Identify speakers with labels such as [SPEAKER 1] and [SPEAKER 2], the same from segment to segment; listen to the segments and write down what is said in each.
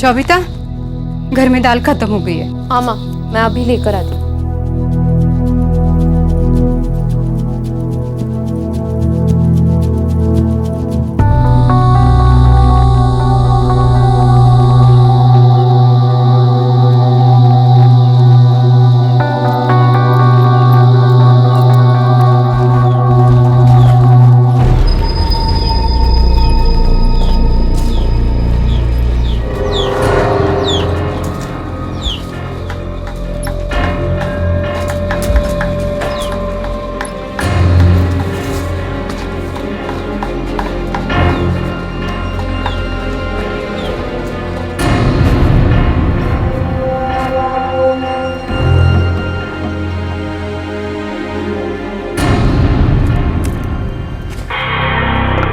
[SPEAKER 1] शोभिता, घर में दाल खत्म हो गई है।
[SPEAKER 2] हाँ माँ, मैं अभी लेकर आती हूँ।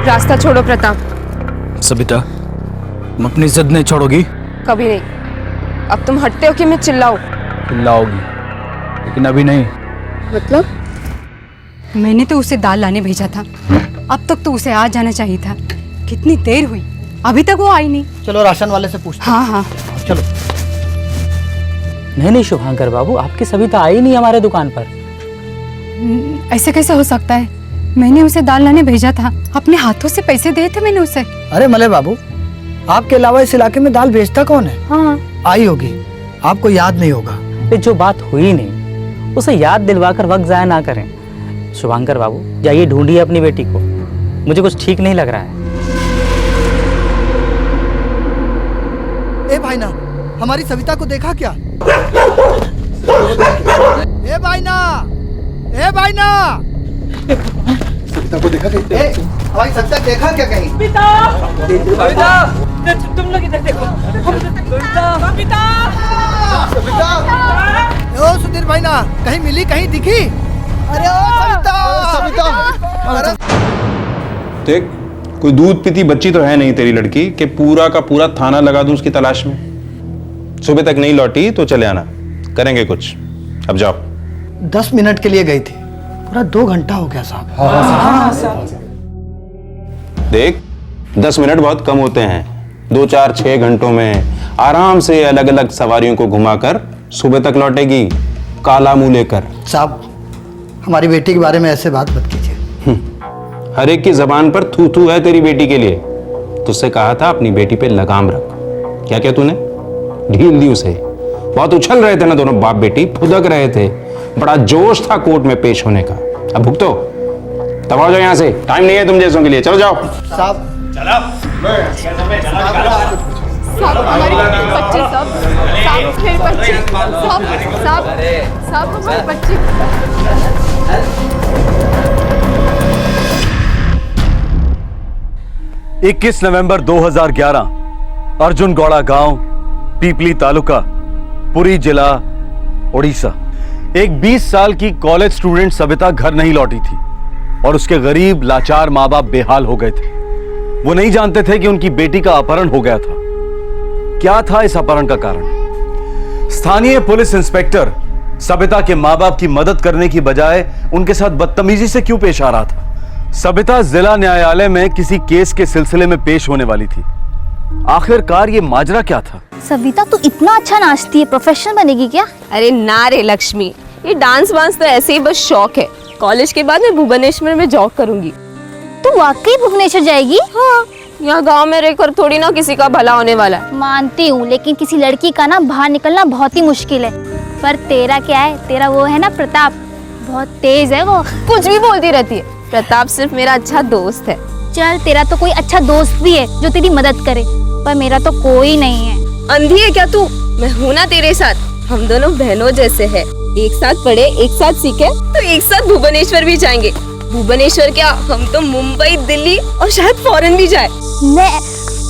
[SPEAKER 2] रास्ता छोड़ो प्रताप।
[SPEAKER 3] सबिता, तुम अपनी जिद नहीं छोड़ोगी?
[SPEAKER 2] कभी नहीं। अब तुम हटते हो कि मैं चिल्लाऊं?
[SPEAKER 3] चिल्लाओगी, लेकिन अभी नहीं।
[SPEAKER 2] मतलब?
[SPEAKER 1] मैंने तो उसे दाल लाने भेजा था, अब तक तो उसे आ जाना चाहिए था। कितनी देर हुई, अभी तक वो आई नहीं।
[SPEAKER 4] चलो राशन वाले से पूछते हैं।
[SPEAKER 1] हाँ हाँ
[SPEAKER 4] चलो।
[SPEAKER 5] नहीं शुभांकर बाबू, आपकी सविता आई नहीं हमारे दुकान पर।
[SPEAKER 1] ऐसे कैसे हो सकता है? मैंने उसे दाल लाने भेजा था, अपने हाथों से पैसे दिए थे मैंने उसे।
[SPEAKER 4] अरे मले बाबू, आपके अलावा इस इलाके में दाल भेजता कौन है?
[SPEAKER 1] हाँ।
[SPEAKER 4] आई होगी, आपको याद नहीं होगा।
[SPEAKER 5] जो बात हुई नहीं उसे याद दिलवाकर वक्त जाया ना करें। शुभांकर बाबू, जाइए ढूंढिए अपनी बेटी को, मुझे कुछ ठीक नहीं लग रहा है।
[SPEAKER 4] ए भाईना, हमारी सविता को देखा क्या? ए भाईना, ए भाईना, सविता को देखा कहीं? हमारी सविता देखा क्या कहीं?
[SPEAKER 5] तुम लोग इधर देखो।
[SPEAKER 4] ओ सुधीर भाईना, कहीं मिली, कहीं दिखी? अरे ओ सविता!
[SPEAKER 6] देख, कोई दूध पीती बच्ची तो है नहीं तेरी लड़की कि पूरा का पूरा थाना लगा दूं उसकी तलाश में। सुबह तक नहीं लौटी तो चले आना, करेंगे कुछ। अब जाओ।
[SPEAKER 4] 10 मिनट के लिए गई थी, पूरा 2 घंटा हो गया साहब।
[SPEAKER 6] देख, 10 मिनट बहुत कम होते हैं। 2, 4, 6 घंटों में आराम से अलग अलग सवारियों को घुमाकर सुबह तक लौटेगी, काला मुंह लेकर।
[SPEAKER 4] साहब, हमारी बेटी के बारे में ऐसे बात मत कीजिए।
[SPEAKER 6] हर एक की जबान पर थू थू है तेरी बेटी के लिए। तुझसे कहा था अपनी बेटी पे लगाम रख, क्या क्या तूने ढील दी उसे। बहुत उछल रहे थे ना दोनों बाप बेटी, फुदक रहे थे, बड़ा जोश था कोर्ट में पेश होने का। अब भुगतो, तब आओ जाओ यहाँ से, टाइम नहीं है तुम जैसों के लिए। चलो जाओ।
[SPEAKER 4] साहब
[SPEAKER 2] हमारी बच्ची सब मेरी बच्ची सब हमारी बच्ची।
[SPEAKER 7] 21 नवंबर 2011 अर्जुन गौड़ा गांव, पीपली तालुका, पुरी जिला, उड़ीसा। एक 20 साल की कॉलेज स्टूडेंट सविता घर नहीं लौटी थी और उसके गरीब लाचार माँ बाप बेहाल हो गए थे। वो नहीं जानते थे कि उनकी बेटी का अपहरण हो गया था। क्या था इस अपहरण का कारण? स्थानीय पुलिस इंस्पेक्टर सविता के माँ बाप की मदद करने की बजाय उनके साथ बदतमीजी से क्यों पेश आ रहा था? सविता जिला न्यायालय में किसी केस के सिलसिले में पेश होने वाली थी। आखिरकार ये माजरा क्या था?
[SPEAKER 8] सविता तो इतना अच्छा नाचती है, प्रोफेशनल बनेगी क्या?
[SPEAKER 2] अरे ना रे लक्ष्मी, ये डांस वांस तो ऐसे ही बस शौक है। कॉलेज के बाद मैं भुवनेश्वर में जॉब करूंगी।
[SPEAKER 8] तो वाकई भुवनेश्वर जाएगी?
[SPEAKER 2] हाँ, यहाँ गांव में रहकर थोड़ी ना किसी का भला होने वाला है।
[SPEAKER 8] मानती हूँ, लेकिन किसी लड़की का ना बाहर निकलना बहुत ही मुश्किल है। पर तेरा क्या है, तेरा वो है ना प्रताप, बहुत तेज है वो।
[SPEAKER 2] कुछ भी बोलती रहती है। प्रताप सिर्फ मेरा अच्छा दोस्त है।
[SPEAKER 8] चल, तेरा तो कोई अच्छा दोस्त भी है जो तेरी मदद करे, पर मेरा तो कोई नहीं है।
[SPEAKER 2] अंधी है क्या तू? मैं हूं ना तेरे साथ, हम दोनों बहनों जैसे हैं। एक साथ पढ़े, एक साथ सीखे, तो एक साथ भुवनेश्वर भी जाएंगे। भुवनेश्वर क्या, हम तो मुंबई, दिल्ली और शायद फॉरेन भी जाए।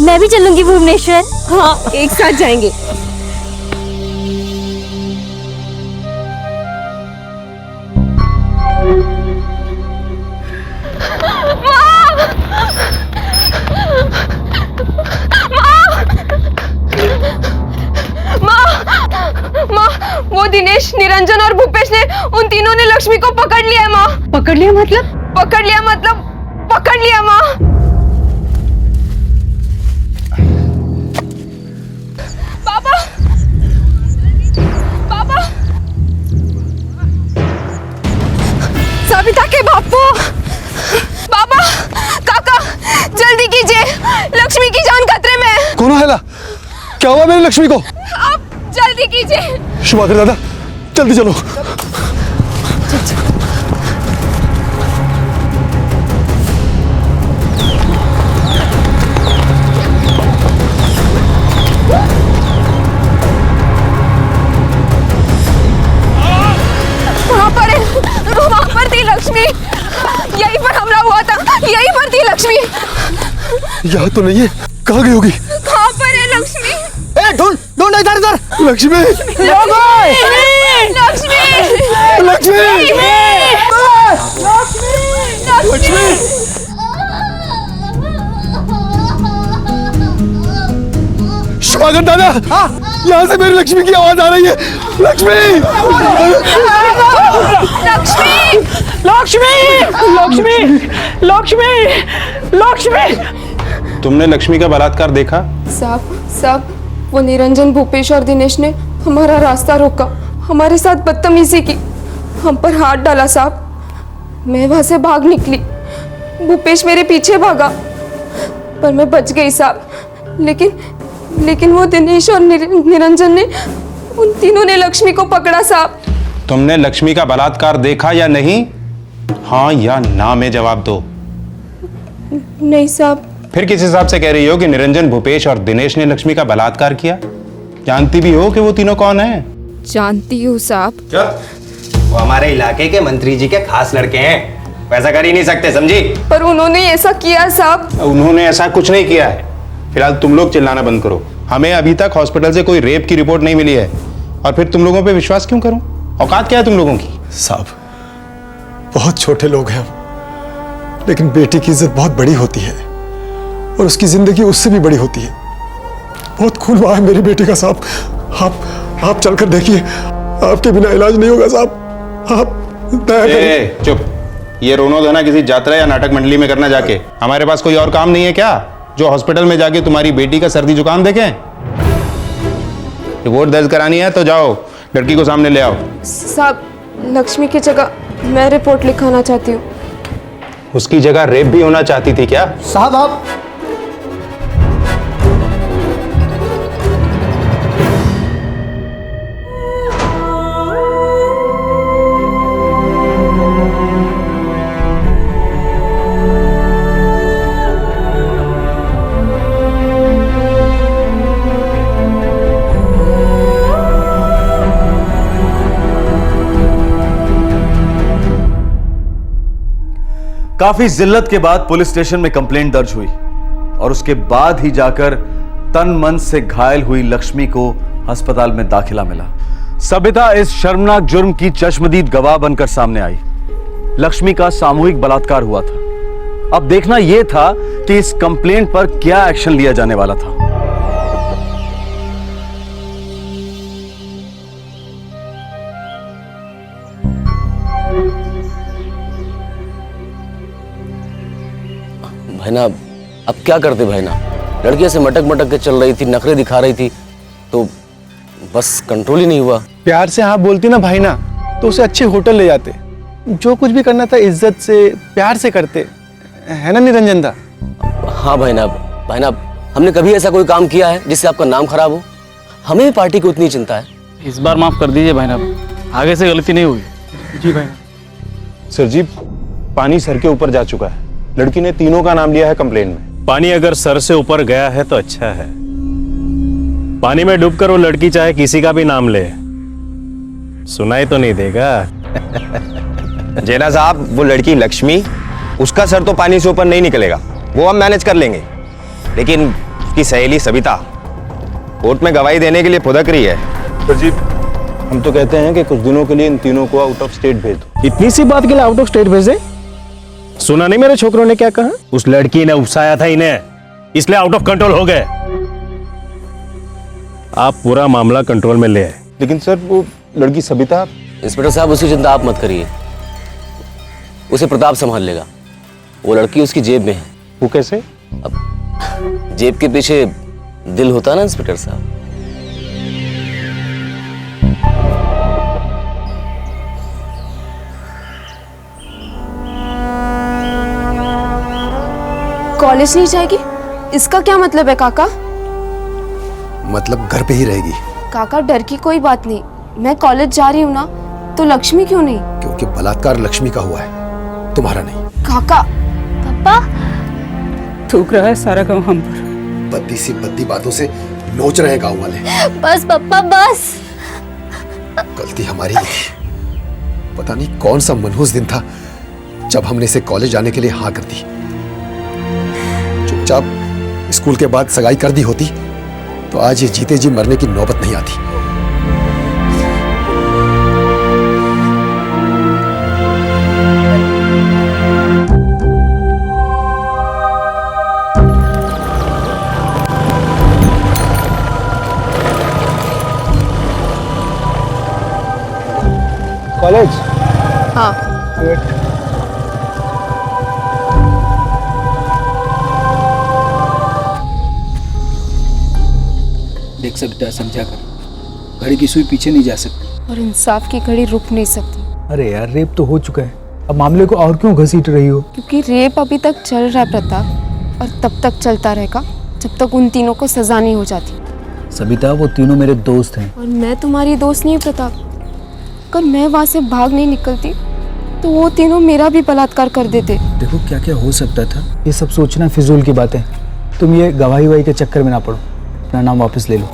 [SPEAKER 8] मैं भी चलूंगी भुवनेश्वर।
[SPEAKER 2] हाँ, एक साथ जाएंगे। वो दिनेश, निरंजन और भूपेश ने, उन तीनों ने लक्ष्मी को पकड़ लिया है माँ।
[SPEAKER 1] पकड़ लिया मतलब?
[SPEAKER 2] पकड़ लिया मतलब पकड़ लिया माँ। पापा, पापा,
[SPEAKER 1] सविता के बापू,
[SPEAKER 2] पापा, काका, जल्दी कीजिए, लक्ष्मी की जान खतरे में है।
[SPEAKER 4] कौन है? क्या हुआ मेरी लक्ष्मी को?
[SPEAKER 2] आप जल्दी कीजिए।
[SPEAKER 4] शुभाकर दादा, जल्दी चलो।
[SPEAKER 2] वहाँ पर थी लक्ष्मी, यहीं पर हमला हुआ था, यहीं पर थी लक्ष्मी।
[SPEAKER 4] यहाँ तो नहीं है, कहाँ गई होगी?
[SPEAKER 2] कहाँ पर है लक्ष्मी?
[SPEAKER 4] ढूंढ ढूंढ, इधर इधर। लक्ष्मी,
[SPEAKER 2] लक्ष्मी,
[SPEAKER 4] लक्ष्मी, लक्ष्मी। शुभाकर दादा, यहाँ से मेरी लक्ष्मी की आवाज आ रही है। लक्ष्मी,
[SPEAKER 2] लक्ष्मी,
[SPEAKER 5] लक्ष्मी, लक्ष्मी, लक्ष्मी, लक्ष्मी।
[SPEAKER 6] तुमने लक्ष्मी का बलात्कार देखा?
[SPEAKER 2] साहब, वो निरंजन, भूपेश और दिनेश ने हमारा रास्ता रोका, हमारे साथ बदतमीजी की, हम पर हाथ डाला साहब। मैं वहां से भाग निकली, भूपेश मेरे पीछे भागा, पर मैं बच गई साहब। लेकिन वो दिनेश और निरंजन ने, उन तीनों ने लक्ष्मी को पकड़ा साहब।
[SPEAKER 6] तुमने लक्ष्मी का बलात्कार देखा या नहीं? हाँ या ना में जवाब दो।
[SPEAKER 2] नहीं साहब।
[SPEAKER 6] फिर किस हिसाब से कह रही हो कि निरंजन, भूपेश और दिनेश ने लक्ष्मी का बलात्कार किया? जानती भी हो कि वो तीनों कौन हैं?
[SPEAKER 2] जानती हूँ साहब।
[SPEAKER 9] वो हमारे इलाके के मंत्री जी के खास लड़के हैं, वैसा कर ही नहीं सकते, समझी?
[SPEAKER 2] पर उन्होंने ऐसा किया साहब।
[SPEAKER 6] उन्होंने ऐसा कुछ नहीं किया है। फिलहाल तुम लोग चिल्लाना बंद करो। हमें अभी तक हॉस्पिटल से कोई रेप की रिपोर्ट नहीं मिली है, और फिर तुम लोगों पे विश्वास क्यों करूं? औकात क्या है तुम लोगों की?
[SPEAKER 4] साहब, बहुत छोटे लोग हैं हम, लेकिन बेटी की इज्जत बहुत बड़ी होती है, और उसकी जिंदगी उससे भी बड़ी होती है। बहुत खून बहा है मेरी बेटी का साहब। आप चलकर देखिए, आपके बिना इलाज नहीं होगा साहब। आप दया करें।
[SPEAKER 6] चुप। ये रोनो धना किसी यात्रा या नाटक मंडली में करना जाके। हमारे पास कोई और काम नहीं है क्या, जो हॉस्पिटल में जाके तुम्हारी बेटी का सर्दी जुकाम देखें? रिपोर्ट दर्ज करानी है तो जाओ, लड़की को सामने ले आओ।
[SPEAKER 2] साहब, लक्ष्मी की जगह मैं रिपोर्ट लिखाना चाहती हूँ।
[SPEAKER 6] उसकी जगह रेप भी होना चाहती थी क्या?
[SPEAKER 4] साहब, आप
[SPEAKER 7] काफी जिल्लत के बाद पुलिस स्टेशन में कंप्लेंट दर्ज हुई, और उसके बाद ही जाकर तन मन से घायल हुई लक्ष्मी को अस्पताल में दाखिला मिला। सविता इस शर्मनाक जुर्म की चश्मदीद गवाह बनकर सामने आई। लक्ष्मी का सामूहिक बलात्कार हुआ था। अब देखना यह था कि इस कंप्लेंट पर क्या एक्शन लिया जाने वाला था।
[SPEAKER 10] भाईना, अब क्या करते भाईना? लड़की से मटक मटक के चल रही थी, नखरे दिखा रही थी, तो बस कंट्रोल ही नहीं हुआ।
[SPEAKER 11] प्यार से हाँ बोलती ना भाईना, तो उसे अच्छे होटल ले जाते। जो कुछ भी करना था इज्जत से, प्यार से करते, है ना निरंजन दा?
[SPEAKER 10] हाँ भाईना, हमने कभी ऐसा कोई काम किया है जिससे आपका नाम खराब हो? हमें भी पार्टी की उतनी चिंता है।
[SPEAKER 5] इस बार माफ कर दीजिए भाईना, आगे से गलती नहीं हुई।
[SPEAKER 11] जी भाईना।
[SPEAKER 6] सर जी, पानी सर के ऊपर जा चुका है। लड़की ने तीनों का नाम लिया है कंप्लेन में।
[SPEAKER 12] पानी अगर सर से ऊपर गया है तो अच्छा है, पानी में डूबकर वो लड़की चाहे किसी का भी नाम ले, सुनाई तो नहीं देगा।
[SPEAKER 9] जेना साहब, वो लड़की लक्ष्मी, उसका सर तो पानी से ऊपर नहीं निकलेगा, वो हम मैनेज कर लेंगे। लेकिन उसकी सहेली सविता कोर्ट में गवाही देने के लिए फुदक रही है।
[SPEAKER 6] सर जी, हम तो कहते हैं कि कुछ दिनों के लिए इन तीनों को आउट ऑफ स्टेट भेज दो।
[SPEAKER 12] इतनी सी बात के लिए आउट ऑफ स्टेट भेजे? सुना नहीं मेरे छोकरों ने क्या कहा? उस लड़की ने उकसाया था इन्हें, इसलिए आउट ऑफ कंट्रोल हो गए। आप पूरा मामला कंट्रोल में ले आए।
[SPEAKER 6] लेकिन सर, वो लड़की सविता।
[SPEAKER 10] इंस्पेक्टर साहब, उसकी चिंता आप मत करिए, उसे प्रताप संभाल लेगा। वो लड़की उसकी जेब में है।
[SPEAKER 6] वो कैसे?
[SPEAKER 10] अब जेब के पीछे दिल होता है ना इंस्पेक्टर साहब।
[SPEAKER 2] कॉलेज नहीं जाएगी, इसका क्या मतलब है काका?
[SPEAKER 4] मतलब घर पे ही रहेगी।
[SPEAKER 2] काका, डर की कोई बात नहीं, मैं कॉलेज जा रही हूँ ना, तो लक्ष्मी क्यों नहीं?
[SPEAKER 4] क्योंकि बलात्कार लक्ष्मी का हुआ है, तुम्हारा नहीं।
[SPEAKER 2] काका।
[SPEAKER 8] पापा
[SPEAKER 1] थूक रहा है सारा गाँव हम पर।
[SPEAKER 4] बद्दी सी बद्दी बातों से नोच रहे गांव वाले।
[SPEAKER 8] बस पापा बस।
[SPEAKER 4] गलती हमारी ही थी। पता नहीं कौन सा मनहूस दिन था जब हमने इसे कॉलेज जाने के लिए हाँ कर दी। चुपचाप स्कूल के बाद सगाई कर दी होती तो आज ये जीते जी मरने की नौबत नहीं आती।
[SPEAKER 11] कॉलेज?
[SPEAKER 2] हाँ।
[SPEAKER 3] देख सकता है, समझा कर, घड़ी की सुई पीछे नहीं जा सकती।
[SPEAKER 2] और इंसाफ की घड़ी रुक नहीं सकती।
[SPEAKER 3] अरे यार, रेप तो हो चुका है, अब मामले को और क्यों घसीट रही हो?
[SPEAKER 2] क्योंकि रेप अभी तक चल रहा है प्रताप, और तब तक चलता रहेगा जब तक उन तीनों को सजा नहीं हो जाती।
[SPEAKER 3] सबिता, वो तीनों मेरे दोस्त हैं।
[SPEAKER 2] और मैं तुम्हारी दोस्त नहीं हूँ प्रताप। अगर मैं वहाँ से भाग नहीं निकलती तो वो तीनों मेरा भी बलात्कार कर देते।
[SPEAKER 3] देखो क्या क्या हो सकता था, ये सब सोचना फिजूल की बातें। तुम ये गवाही वही के चक्कर में ना पड़ो, अपना नाम वापस ले लो।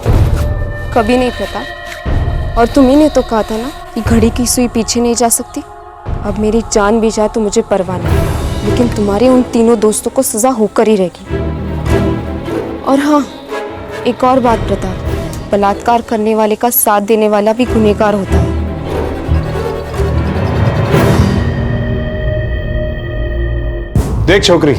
[SPEAKER 2] कभी नहीं प्रताप, और तुम्ही ने तो कहा था ना कि घड़ी की सुई पीछे नहीं जा सकती। अब मेरी जान भी जाए तो मुझे परवाह नहीं, लेकिन तुम्हारे उन तीनों दोस्तों को सजा होकर ही रहेगी। और हाँ, एक और बात प्रताप, बलात्कार करने वाले का साथ देने वाला भी गुनहगार होता है।
[SPEAKER 6] देख छोकरी,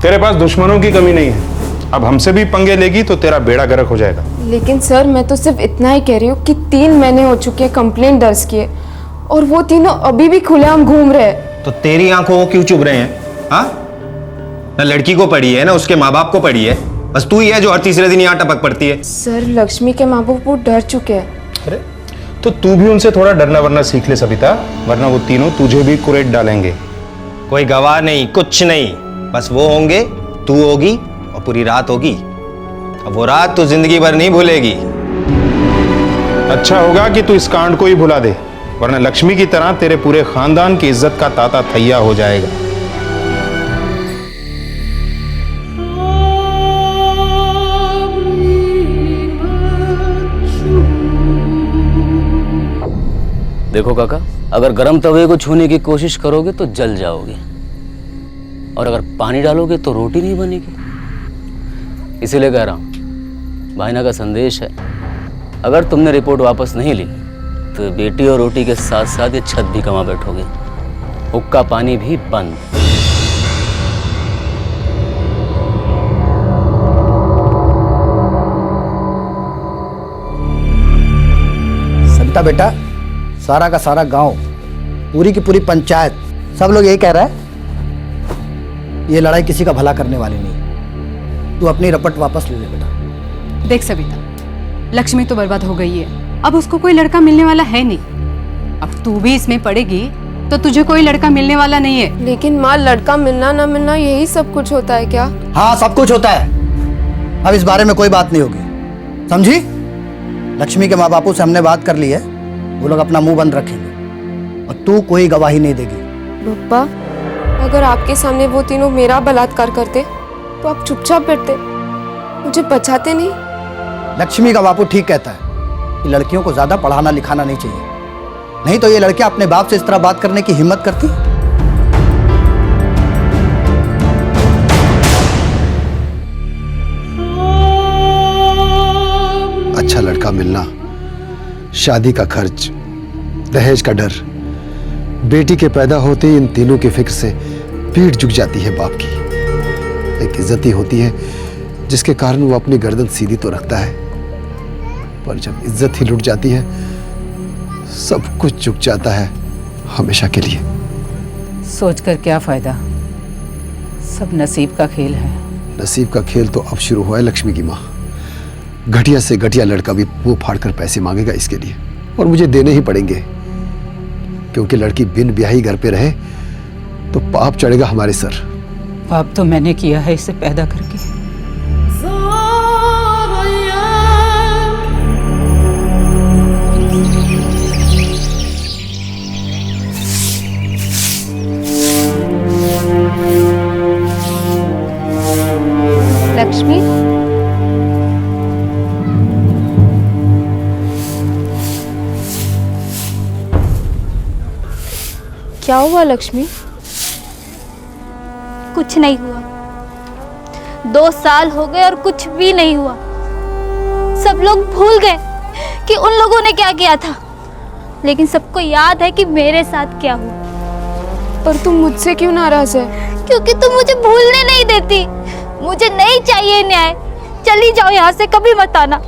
[SPEAKER 6] तेरे पास दुश्मनों की कमी नहीं है। अब हमसे भी पंगे लेगी तो तेरा बेड़ा गर्क हो जाएगा।
[SPEAKER 2] लेकिन सर, मैं तो सिर्फ इतना ही कह रही हूँ कि 3 महीने हो चुके हैं कंप्लेंट दर्ज किए, और वो तीनों अभी भी खुलेआम घूम रहे हैं।
[SPEAKER 9] तो तेरी आंखों को क्यों चुभ रहे हैं? हाँ, ना लड़की को पड़ी है ना उसके माँ बाप को पड़ी है, बस तू ही है जो हर तीसरे दिन यहाँ टपक पड़ती है।
[SPEAKER 2] सर, लक्ष्मी के माँ बाप वो डर चुके हैं।
[SPEAKER 6] अरे तो तू भी उनसे थोड़ा डरना वरना सीख ले सबिता, वरना वो तीनों तुझे भी कुरेद डालेंगे।
[SPEAKER 9] कोई गवाह नहीं, कुछ नहीं, बस वो होंगे, तू होगी और पूरी रात होगी। अब वो रात तो जिंदगी भर नहीं भूलेगी।
[SPEAKER 6] अच्छा होगा कि तू इस कांड को ही भुला दे, वरना लक्ष्मी की तरह तेरे पूरे खानदान की इज्जत का ताता थैया हो जाएगा।
[SPEAKER 10] देखो काका, अगर गर्म तवे को छूने की कोशिश करोगे तो जल जाओगे, और अगर पानी डालोगे तो रोटी नहीं बनेगी। इसीलिए कह रहा हूँ, भाईना का संदेश है, अगर तुमने रिपोर्ट वापस नहीं ली तो बेटी और रोटी के साथ साथ ये छत भी कमा बैठोगे, हुक्का पानी भी बंद।
[SPEAKER 13] सविता बेटा, सारा का सारा गांव, पूरी की पूरी पंचायत, सब लोग यही कह रहा है ये लड़ाई किसी का भला करने वाली नहीं है। तू अपनी रपट वापस ले ले बेटा।
[SPEAKER 1] देख सबिता, लक्ष्मी तो बर्बाद हो गई है, अब उसको कोई लड़का मिलने वाला है नहीं। अब तू भी इसमें पड़ेगी तो तुझे कोई लड़का मिलने वाला नहीं है।
[SPEAKER 2] लेकिन माँ, लड़का मिलना ना मिलना यही सब कुछ होता है क्या?
[SPEAKER 13] हाँ, सब कुछ होता है। अब इस बारे में कोई बात नहीं होगी, समझी? लक्ष्मी के माँ बापों से हमने बात कर ली है, वो लोग अपना मुंह बंद रखेंगे और तू कोई गवाही नहीं देगी।
[SPEAKER 2] पप्पा, अगर आपके सामने वो तीनों मेरा बलात्कार करते तो आप चुपचाप बैठते, मुझे बचाते नहीं।
[SPEAKER 13] लक्ष्मी का बापू ठीक कहता है कि लड़कियों को ज्यादा पढ़ाना लिखाना नहीं चाहिए, नहीं तो ये लड़कियां अपने बाप से इस तरह बात करने की हिम्मत करती।
[SPEAKER 4] अच्छा लड़का मिलना, शादी का खर्च, दहेज का डर, बेटी के पैदा होते ही इन तीनों की फिक्र से पीठ झुक जाती है बाप की। एक इज्जत ही होती है जिसके कारण वो अपनी गर्दन सीधी तो रखता है, पर जब इज्जत ही लुट जाती है सब कुछ झुक जाता है हमेशा के लिए।
[SPEAKER 14] सोच कर क्या फायदा, सब नसीब का खेल है।
[SPEAKER 4] नसीब का खेल तो अब शुरू हुआ है लक्ष्मी की माँ। घटिया से घटिया लड़का भी मुंह फाड़कर पैसे मांगेगा इसके लिए, और मुझे देने ही पड़ेंगे, क्योंकि लड़की बिन ब्याही घर पे रहे तो पाप चढ़ेगा हमारे सर।
[SPEAKER 14] पाप तो मैंने किया है इसे पैदा करके।
[SPEAKER 2] लक्ष्मी, क्या हुआ लक्ष्मी?
[SPEAKER 8] कुछ नहीं हुआ। 2 साल हो गए और कुछ भी नहीं हुआ। सब लोग भूल गए कि उन लोगों ने क्या किया था, लेकिन सबको याद है कि मेरे साथ क्या हुआ।
[SPEAKER 2] पर तुम मुझसे क्यों नाराज है?
[SPEAKER 8] क्योंकि तुम मुझे भूलने नहीं देती। मुझे नहीं चाहिए न्याय। चली जाओ यहाँ से, कभी मत आना।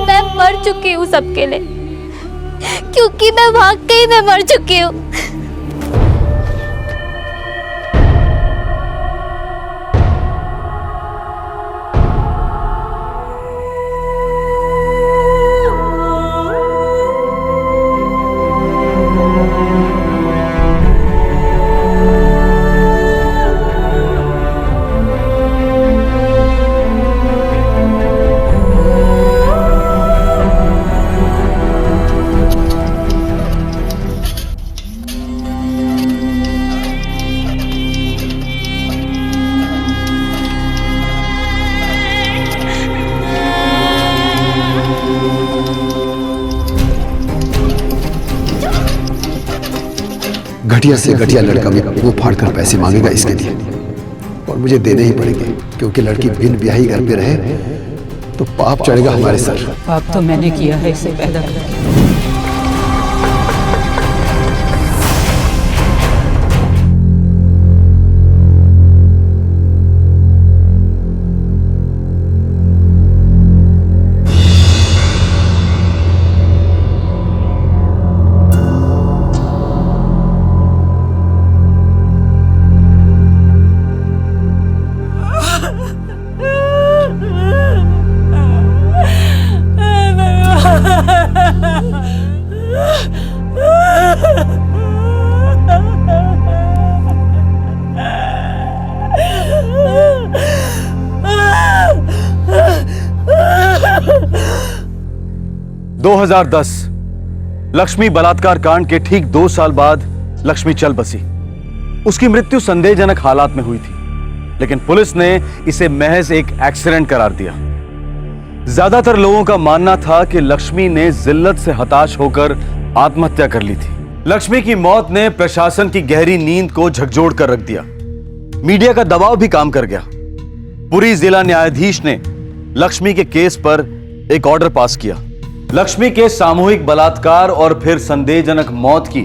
[SPEAKER 8] मैं मर चुकी हूँ सबके लिए, क्योंकि मैं वाकई में मर चुकी हूँ।
[SPEAKER 4] घटिया से घटिया लड़का भी मुंह फाड़कर पैसे मांगेगा इसके लिए, और मुझे देने ही पड़ेंगे, क्योंकि लड़की बिन ब्याही घर पे रहे तो पाप चढ़ेगा हमारे सर।
[SPEAKER 14] पाप तो मैंने किया है इसे पैदा करके।
[SPEAKER 7] लक्ष्मी बलात्कार कांड के ठीक 2 साल बाद लक्ष्मी चल बसी। उसकी मृत्यु संदेहजनक हालात में हुई थी, लेकिन पुलिस ने इसे महज एक एक्सीडेंट करार दिया। ज्यादातर लोगों का मानना था कि लक्ष्मी ने जिल्लत से हताश होकर आत्महत्या कर ली थी। लक्ष्मी की मौत ने प्रशासन की गहरी नींद को झकझोर कर रख दिया। मीडिया का दबाव भी काम कर गया। पुरी जिला न्यायाधीश ने लक्ष्मी के केस पर एक ऑर्डर पास किया। लक्ष्मी के सामूहिक बलात्कार और फिर संदेहजनक मौत की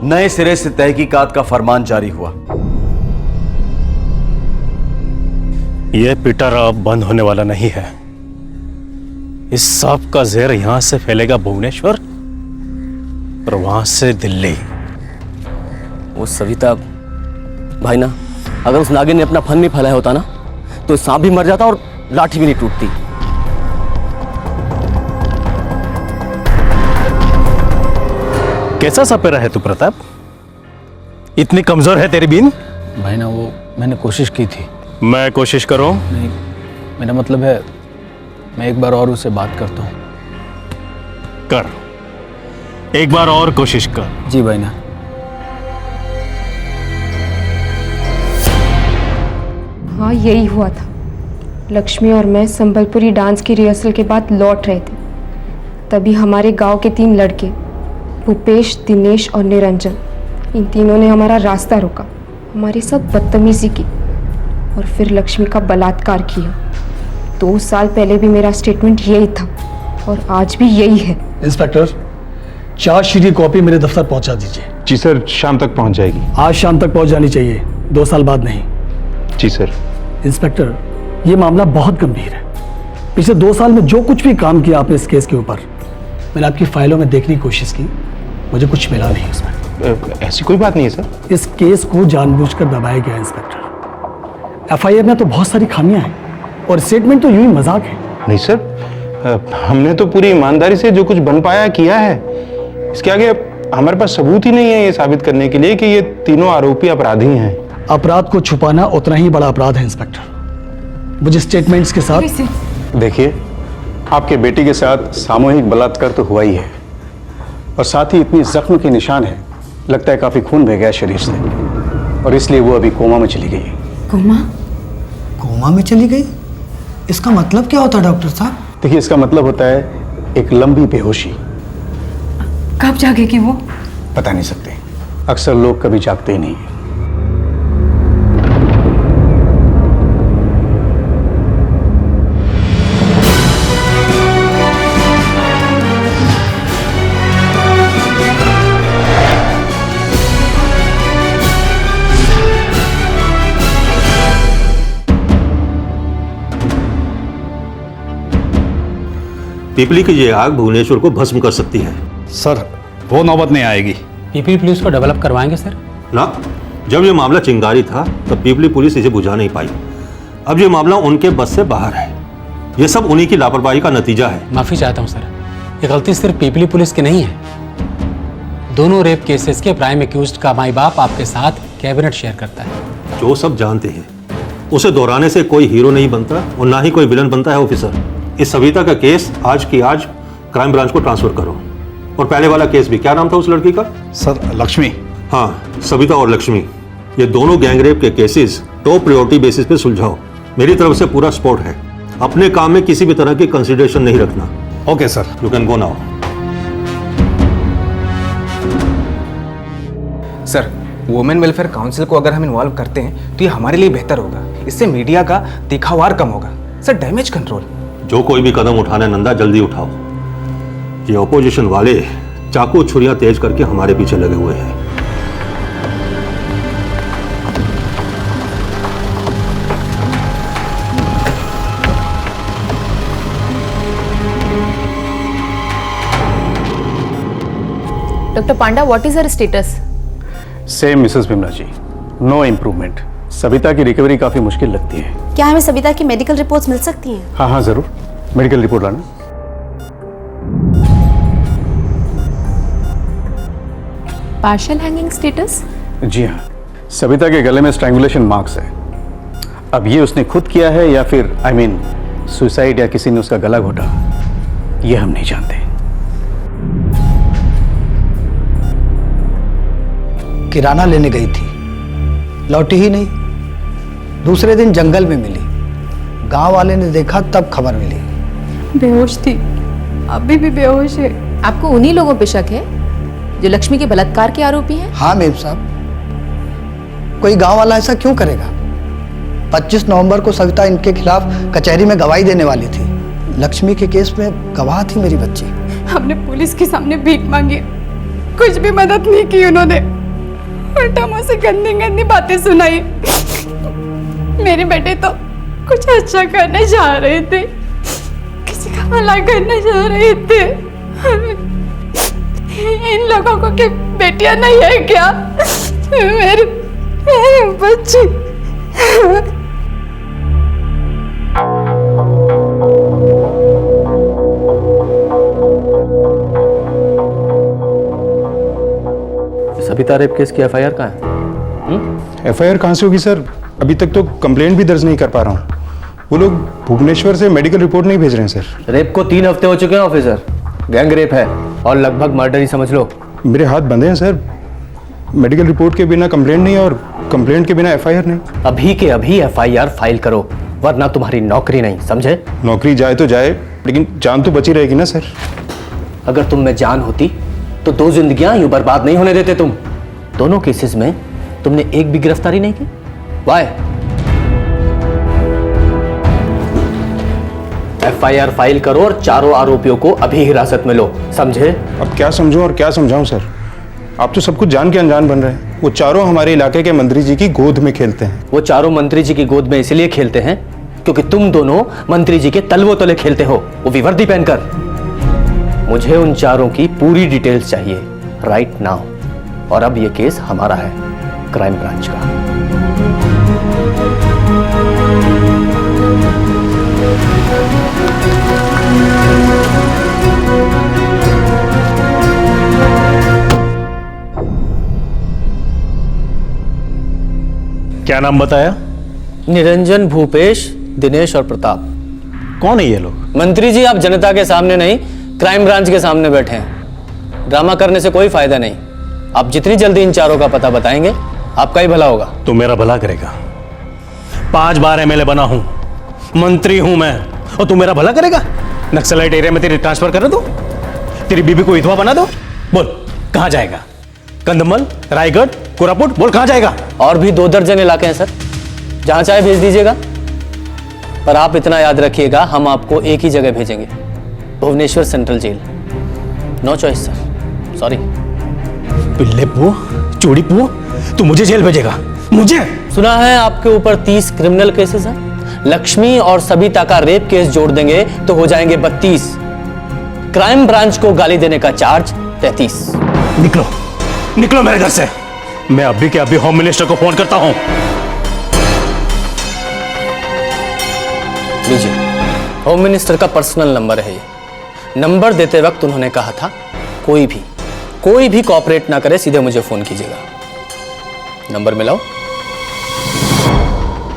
[SPEAKER 7] नए सिरे से तहकीकात का फरमान जारी हुआ।
[SPEAKER 12] यह पिटारा अब बंद होने वाला नहीं है। इस सांप का जहर यहां से फैलेगा भुवनेश्वर और वहां से दिल्ली।
[SPEAKER 10] वो सविता भाई ना, अगर उस नागिन ने अपना फन नहीं फैलाया होता ना, तो सांप भी मर जाता और लाठी भी नहीं टूटती।
[SPEAKER 12] कैसा सपेरा है तू प्रताप? इतनी कमजोर है तेरी बीन?
[SPEAKER 3] भाई ना, वो मैंने कोशिश की थी।
[SPEAKER 12] मैं कोशिश करूं?
[SPEAKER 3] नहीं, मेरा मतलब है मैं एक बार और उससे बात करता हूँ।
[SPEAKER 12] कर, एक बार और कोशिश कर।
[SPEAKER 3] जी भाई ना।
[SPEAKER 2] हाँ, यही हुआ था। लक्ष्मी और मैं संबलपुरी डांस की रिहर्सल के बाद लौट रहे थे। तभी हमारे गांव के 3 लड़के भूपेश, दिनेश और निरंजन, इन तीनों ने हमारा रास्ता रोका, हमारे साथ बदतमीजी की और फिर लक्ष्मी का बलात्कार किया। 2 साल पहले भी मेरा स्टेटमेंट यही था और आज भी यही है।
[SPEAKER 3] इंस्पेक्टर, चार्जशीट की कॉपी मेरे दफ्तर पहुंचा दीजिए।
[SPEAKER 6] जी सर, शाम तक पहुंच जाएगी।
[SPEAKER 3] आज शाम तक पहुंच जानी चाहिए, 2 साल बाद नहीं।
[SPEAKER 6] जी सर।
[SPEAKER 3] इंस्पेक्टर, ये मामला बहुत गंभीर है। पिछले 2 साल में जो कुछ भी काम किया आपने इस केस के ऊपर, मैंने आपकी फाइलों में देखने की कोशिश की, मुझे कुछ मिला नहीं उसमें।
[SPEAKER 6] ऐसी कोई बात नहीं है सर।
[SPEAKER 3] इस केस को जानबूझकर दबाया गया इंस्पेक्टर। एफआईआर में तो बहुत सारी खामियां हैं और स्टेटमेंट तो यूं ही मजाक है।
[SPEAKER 6] नहीं सर, हमने तो पूरी ईमानदारी से जो कुछ बन पाया किया है। इसके आगे हमारे पास सबूत ही नहीं है ये साबित करने के लिए कि ये तीनों आरोपी अपराधी हैं।
[SPEAKER 3] अपराध को छुपाना उतना ही बड़ा अपराध है इंस्पेक्टर। मुझे स्टेटमेंट्स के साथ
[SPEAKER 7] देखिए, आपके बेटी के साथ सामूहिक बलात्कार तो हुआ ही है और साथ ही इतनी जख्म के निशान है, लगता है काफी खून बह गया शरीर से और इसलिए वो अभी कोमा में चली गई है।
[SPEAKER 13] कोमा? कोमा में चली गई? इसका मतलब क्या होता है डॉक्टर साहब?
[SPEAKER 7] देखिए, इसका मतलब होता है एक लंबी बेहोशी।
[SPEAKER 1] कब जागेगी वो?
[SPEAKER 7] बता नहीं सकते, अक्सर लोग कभी जागते ही नहीं हैं।
[SPEAKER 12] पिपली की ये आग भुवनेश्वर को भस्म कर सकती है।
[SPEAKER 7] सर, वो नौबत नहीं आएगी।
[SPEAKER 5] पीपली पुलिस को डेवलप करवाएंगे सर?
[SPEAKER 12] ना, जब ये मामला चिंगारी था तब पीपली पुलिस इसे बुझा नहीं पाई। अब ये मामला उनके बस से बाहर है। ये सब उन्हीं की लापरवाही का नतीजा है।
[SPEAKER 5] माफी चाहता हूँ सर, ये गलती सिर्फ पीपली पुलिस की नहीं है। दोनों रेप केसेस के प्राइम एक्यूज्ड का माई बाप आपके साथ कैबिनेट शेयर करता है।
[SPEAKER 12] जो सब जानते हैं, उसे दोहराने से कोई हीरो नहीं बनता और ना ही कोई विलन बनता है। ऑफिसर, इस सविता का केस आज की आज क्राइम ब्रांच को ट्रांसफर करो। और पहले वाला केस भी, क्या नाम था उस लड़की का?
[SPEAKER 7] सर, लक्ष्मी।
[SPEAKER 12] हाँ, सविता और लक्ष्मी, ये दोनों गैंग रेप के केसेस टॉप प्रायोरिटी बेसिस पे सुलझाओ। मेरी तरफ से पूरा सपोर्ट है। अपने काम में किसी भी तरह की कंसिडरेशन नहीं रखना।
[SPEAKER 7] Okay sir,
[SPEAKER 12] you can go now.
[SPEAKER 15] Sir, women welfare council को अगर हम इन्वॉल्व करते हैं तो ये हमारे लिए बेहतर होगा। इससे मीडिया का दिखावार कम होगा। Sir, damage control.
[SPEAKER 12] जो कोई भी कदम उठाना है नंदा, जल्दी उठाओ। ये ऑपोजिशन वाले चाकू छुरियां तेज करके हमारे पीछे लगे हुए हैं।
[SPEAKER 16] Doctor Panda, what is her status?
[SPEAKER 7] Same Mrs Bimla ji, no improvement. Savita की रिकवरी काफी मुश्किल लगती है।
[SPEAKER 16] क्या हमें सविता की मेडिकल रिपोर्ट्स मिल सकती हैं?
[SPEAKER 7] हाँ हाँ जरूर, मेडिकल रिपोर्ट लाना।
[SPEAKER 16] Partial hanging status?
[SPEAKER 7] जी हाँ, सविता के गले में स्ट्रैंगुलेशन मार्क्स है। अब ये उसने खुद किया है या फिर सुसाइड या किसी ने उसका गला घोटा, ये हम नहीं जानते।
[SPEAKER 13] किराना लेने गई थी, लौटी ही नहीं। दूसरे दिन जंगल में मिली, गांव वाले ने देखा तब खबर मिली।
[SPEAKER 1] बेहोश थी, अभी भी बेहोश है।
[SPEAKER 16] आपको उन्हीं लोगों पे शक है जो लक्ष्मी के बलात्कार के आरोपी हैं?
[SPEAKER 13] हाँ मेम साहब, कोई गांव वाला ऐसा क्यों करेगा? 25 नवंबर को सविता इनके खिलाफ कचहरी में गवाही देने वाली थी। लक्ष्मी के केस में गवाह थी मेरी बच्ची।
[SPEAKER 1] हमने पुलिस के सामने भीख मांगी, कुछ भी मदद नहीं की उन्होंने। उल्टा मुझसे गंदी गंदी बातें सुनाई। मेरे बेटे तो कुछ अच्छा करने जा रहे थे, किसी का भला करने जा रहे थे। इन लोगों को क्या बेटियां नहीं है क्या? मेरे बच्चे।
[SPEAKER 7] सविता रेप केस की एफआईआर कहाँ है?
[SPEAKER 6] एफआईआर कहाँ से होगी सर? अभी तक तो कंप्लेंट भी दर्ज नहीं कर पा रहा हूँ। वो लोग भुवनेश्वर से मेडिकल रिपोर्ट नहीं भेज रहे हैं सर।
[SPEAKER 10] रेप को 3 हफ्ते हो चुके हैं ऑफिसर, गैंग रेप है और लगभग मर्डर ही समझ लो।
[SPEAKER 6] मेरे हाथ बंधे हैं सर। मेडिकल रिपोर्ट के बिना कंप्लेंट नहीं और कंप्लेंट के बिना एफआईआर नहीं।
[SPEAKER 10] अभी के अभी एफआईआर फाइल करो, वरना तुम्हारी नौकरी नहीं, समझे?
[SPEAKER 6] नौकरी जाए तो जाए, लेकिन जान तो बची रहेगी ना सर।
[SPEAKER 10] अगर तुम में जान होती तो 2 जिंदगियां यूं बर्बाद नहीं होने देते तुम। दोनों केसेस में तुमने एक भी गिरफ्तारी नहीं की। वाई? FIR फाइल करो और चारों आरोपियों को अभी हिरासत में लो, समझे?
[SPEAKER 6] अब क्या समझूं और क्या समझाऊं सर? आप तो सब कुछ जान के अनजान बन रहे हैं। वो चारों हमारे इलाके के मंत्री जी की गोद में खेलते हैं।
[SPEAKER 10] वो चारों मंत्री जी की गोद में इसलिए खेलते हैं क्योंकि तुम दोनों मंत्री जी के तलवों तले खेलते हो, वो भी वर्दी पहनकर। मुझे उन चारों की पूरी डिटेल्स चाहिए राइट नाउ। और अब ये केस हमारा है, क्राइम ब्रांच का।
[SPEAKER 12] क्या नाम बताया?
[SPEAKER 10] निरंजन, भूपेश, दिनेश और प्रताप।
[SPEAKER 12] कौन है ये लोग?
[SPEAKER 10] मंत्री जी, आप जनता के सामने नहीं, क्राइम ब्रांच के सामने बैठे हैं। ड्रामा करने से कोई फायदा नहीं। आप जितनी जल्दी इन चारों का पता बताएंगे, आपका ही भला होगा।
[SPEAKER 12] तू मेरा भला करेगा? 5 बार MLA बना हूं, मंत्री हूं मैं, और तू मेरा भला करेगा? नक्सलाइट एरिया में तेरी ट्रांसफर कर दो, तेरी बीबी को विधवा बना दो। बोल कहां जाएगा? कंधमाल, रायगढ़, कोरापुट, बोल कहां जाएगा?
[SPEAKER 10] और भी 2 दर्जन इलाके हैं सर, जहां चाहे भेज दीजिएगा। पर आप इतना याद रखिएगा, हम आपको एक ही जगह भेजेंगे, Bhubaneswar central jail. No choice sir, sorry.
[SPEAKER 12] पिल्ले पुओ, चोड़ी पुओ, तू मुझे जेल भेजेगा? मुझे?
[SPEAKER 10] सुना है आपके ऊपर 30 क्रिमिनल केसेस हैं। लक्ष्मी और सबिता का रेप केस जोड़ देंगे तो हो जाएंगे 32। क्राइम ब्रांच को गाली देने का चार्ज 33।
[SPEAKER 12] निकलो, निकलो मेरे घर से। मैं अभी के अभी होम मिनिस्टर को फोन करता हूं।
[SPEAKER 10] लीजिए, होम मिनिस्टर का पर्सनल नंबर है ये। नंबर देते वक्त उन्होंने कहा था कोई भी कोऑपरेट ना करे, सीधे मुझे फोन कीजिएगा। नंबर मिलाओ।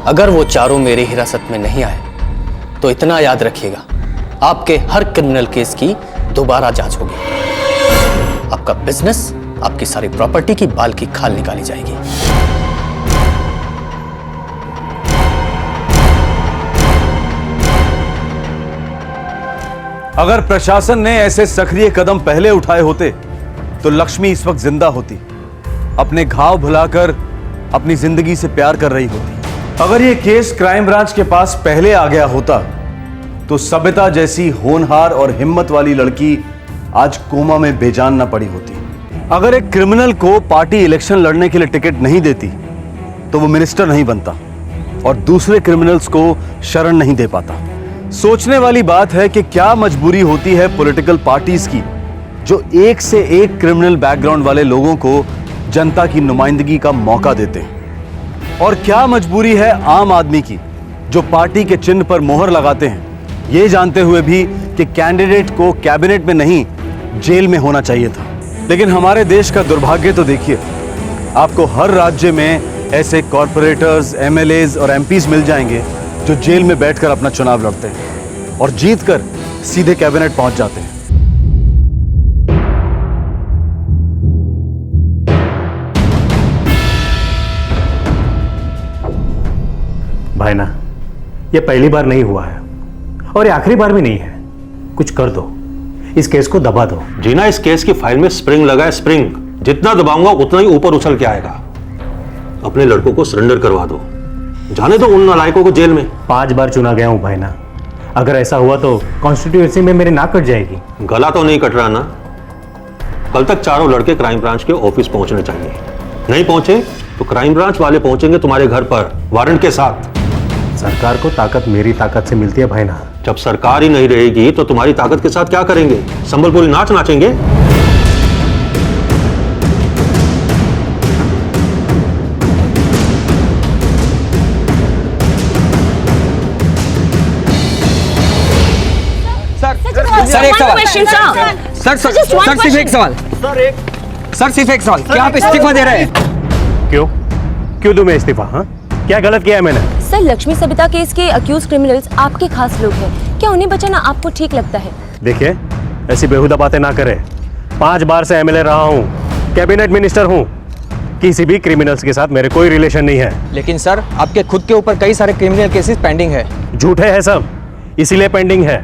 [SPEAKER 10] अगर वो चारों मेरी हिरासत में नहीं आए तो इतना याद रखिएगा, आपके हर क्रिमिनल केस की दोबारा जांच होगी। आपका बिजनेस, आपकी सारी प्रॉपर्टी की बाल की खाल निकाली जाएगी।
[SPEAKER 7] अगर प्रशासन ने ऐसे सक्रिय कदम पहले उठाए होते तो लक्ष्मी इस वक्त जिंदा होती, अपने घाव भुलाकर अपनी जिंदगी से प्यार कर रही होती। अगर ये केस क्राइम ब्रांच के पास पहले आ गया होता तो सबिता जैसी होनहार और हिम्मत वाली लड़की आज कोमा में बेजान न पड़ी होती। अगर एक क्रिमिनल को पार्टी इलेक्शन लड़ने के लिए टिकट नहीं देती तो वो मिनिस्टर नहीं बनता और दूसरे क्रिमिनल्स को शरण नहीं दे पाता। सोचने वाली बात है कि क्या मजबूरी होती है पॉलिटिकल पार्टीज की जो एक से एक क्रिमिनल बैकग्राउंड वाले लोगों को जनता की नुमाइंदगी का मौका देते हैं, और क्या मजबूरी है आम आदमी की जो पार्टी के चिन्ह पर मोहर लगाते हैं, ये जानते हुए भी कि कैंडिडेट को कैबिनेट में नहीं जेल में होना चाहिए था। लेकिन हमारे देश का दुर्भाग्य तो देखिए, आपको हर राज्य में ऐसे कॉर्पोरेटर्स, MLAs और MPs मिल जाएंगे जो जेल में बैठकर अपना चुनाव लड़ते हैं और जीतकर सीधे कैबिनेट पहुंच जाते हैं।
[SPEAKER 12] भाई ना, ये पहली बार नहीं हुआ है और ये आखिरी बार भी नहीं है। कुछ कर दो, इस केस को दबा दो।
[SPEAKER 6] जीना, इस केस की फाइल में स्प्रिंग लगा है, स्प्रिंग। जितना दबाऊंगा उतना ही ऊपर उछल के आएगा। अपने लड़कों को सरेंडर करवा दो, जाने दो उन नालायकों को जेल में।
[SPEAKER 12] 5 बार चुना गया हूं भाई ना, अगर ऐसा हुआ तो कॉन्स्टिट्यूएंसी में मेरी नाक कट जाएगी।
[SPEAKER 6] गला तो नहीं कट रहा ना? कल तक चारों लड़के क्राइम ब्रांच के ऑफिस पहुंचने चाहिए। नहीं पहुंचे तो क्राइम ब्रांच वाले पहुंचेंगे तुम्हारे घर पर वारंट के साथ।
[SPEAKER 12] सरकार को ताकत मेरी ताकत से मिलती है भाई ना।
[SPEAKER 6] जब सरकार ही नहीं रहेगी तो तुम्हारी ताकत के साथ क्या करेंगे? संबलपुरी नाच नाचेंगे?
[SPEAKER 17] सर एक सवाल। सर सिर्फ एक सवाल। सर सिर्फ एक सवाल, क्या आप इस्तीफा दे रहे हैं?
[SPEAKER 12] क्यों दूं मैं इस्तीफा? हाँ, क्या गलत किया है मैंने?
[SPEAKER 18] सर, लक्ष्मी सबिता केस के अक्यूज क्रिमिनल्स आपके खास लोग हैं, क्या उन्हें बचाना आपको ठीक लगता है?
[SPEAKER 12] देखिए, ऐसी बेहुदा बातें ना करें। 5 बार से MLA रहा हूं, कैबिनेट मिनिस्टर हूं। किसी भी क्रिमिनल्स के साथ मेरे कोई रिलेशन नहीं है।
[SPEAKER 17] लेकिन सर आपके खुद के ऊपर कई सारे क्रिमिनल केसेस पेंडिंग है।
[SPEAKER 12] झूठे हैं सब, इसीलिए पेंडिंग है।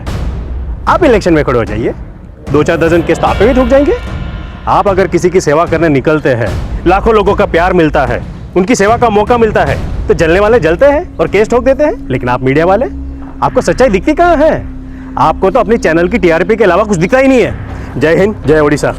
[SPEAKER 12] आप इलेक्शन में खड़े हो जाइए, 2-4 दर्जन केस तो आप पे भी ठुक जाएंगे। आप अगर किसी की सेवा करने निकलते हैं, लाखों लोगों का प्यार मिलता है, उनकी सेवा का मौका मिलता है, तो जलने वाले जलते हैं और केस ठोक देते हैं। लेकिन आप मीडिया वाले, आपको सच्चाई दिखती कहाँ है? आपको तो अपनी चैनल की टीआरपी के अलावा कुछ दिखता ही नहीं है। जय हिंद, जय ओडिशा।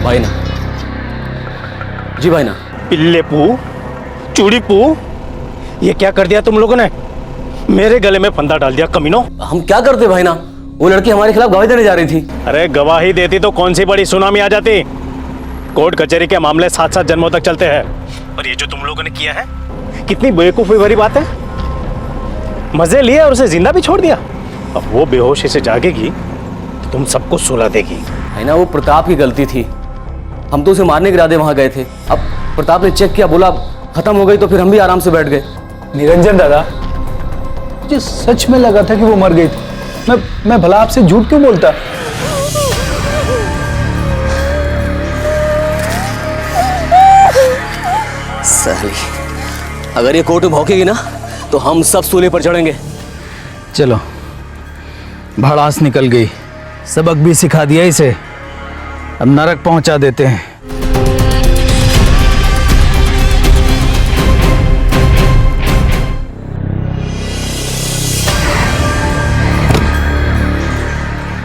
[SPEAKER 10] भाई ना जी, भाई ना।
[SPEAKER 12] पिल्ले पू, चूड़ी पू, ये क्या कर दिया तुम लोगों ने? मेरे गले में फंदा डाल दिया कमीनों।
[SPEAKER 10] हम क्या करते भाई ना, वो लड़की हमारे खिलाफ गवाही देने जा रही थी।
[SPEAKER 12] अरे गवाही देती तो कौन सी बड़ी सुनामी आ जाती। कोर्ट कचहरी के मामले 7-7 जन्मों तक चलते हैं। और ये जो तुम लोगों ने किया है, कितनी बेवकूफी भरी बात है। मजे लिए और उसे जिंदा भी छोड़ दिया। अब वो बेहोशी से जागेगी तो तुम सबको सुला देगी।
[SPEAKER 10] है ना, वो प्रताप की गलती थी। हम तो उसे मारने के इरादे वहां गए थे। अब प्रताप ने चेक किया, बोला खत्म हो गई, तो फिर हम भी आराम से बैठ गए।
[SPEAKER 11] निरंजन दादा, मुझे सच में लगा था कि वो मर गई थी। मैं भला आपसे झूठ क्यों बोलता?
[SPEAKER 10] साली, अगर ये कोर्ट में भौंकेगी ना तो हम सब सूले पर चढ़ेंगे।
[SPEAKER 11] चलो, भड़ास निकल गई, सबक भी सिखा दिया इसे, अब नरक पहुंचा देते हैं।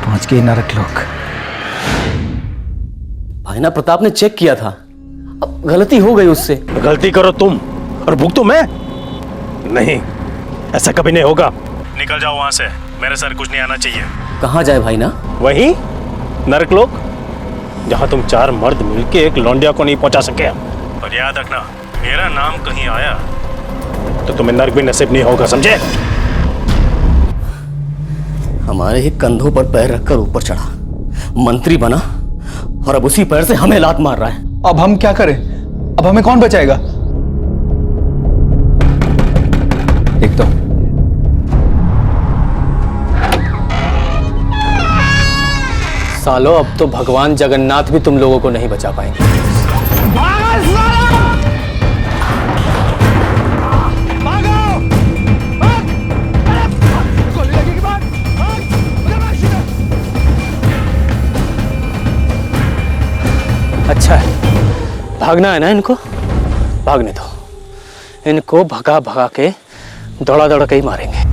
[SPEAKER 11] पहुंच गए नरक लोग।
[SPEAKER 10] भाई ना, प्रताप ने चेक किया था, अब गलती हो गई उससे।
[SPEAKER 12] गलती करो तुम और भुगतो मैं? नहीं, ऐसा कभी नहीं होगा। निकल जाओ वहां से, मेरे सर कुछ नहीं आना चाहिए।
[SPEAKER 10] कहाँ जाए भाई ना?
[SPEAKER 12] वहीं नरक लोक, जहां तुम 4 मर्द मिलके एक लौंडिया को नहीं पहुंचा सके। और याद रखना, मेरा नाम कहीं आया तो तुम्हें नरक भी नसीब नहीं होगा, समझे?
[SPEAKER 10] हमारे ही कंधों पर पैर रखकर ऊपर चढ़ा, मंत्री बना, और अब उसी पैर से हमें लात मार रहा है।
[SPEAKER 11] अब हम क्या करें? अब हमें कौन बचाएगा? एक तो
[SPEAKER 10] सालो, अब तो भगवान जगन्नाथ भी तुम लोगों को नहीं बचा पाएंगे। अच्छा है, भागना है ना इनको, भागने दो। इनको भगा भगा के दौड़ा दौड़ा के ही मारेंगे।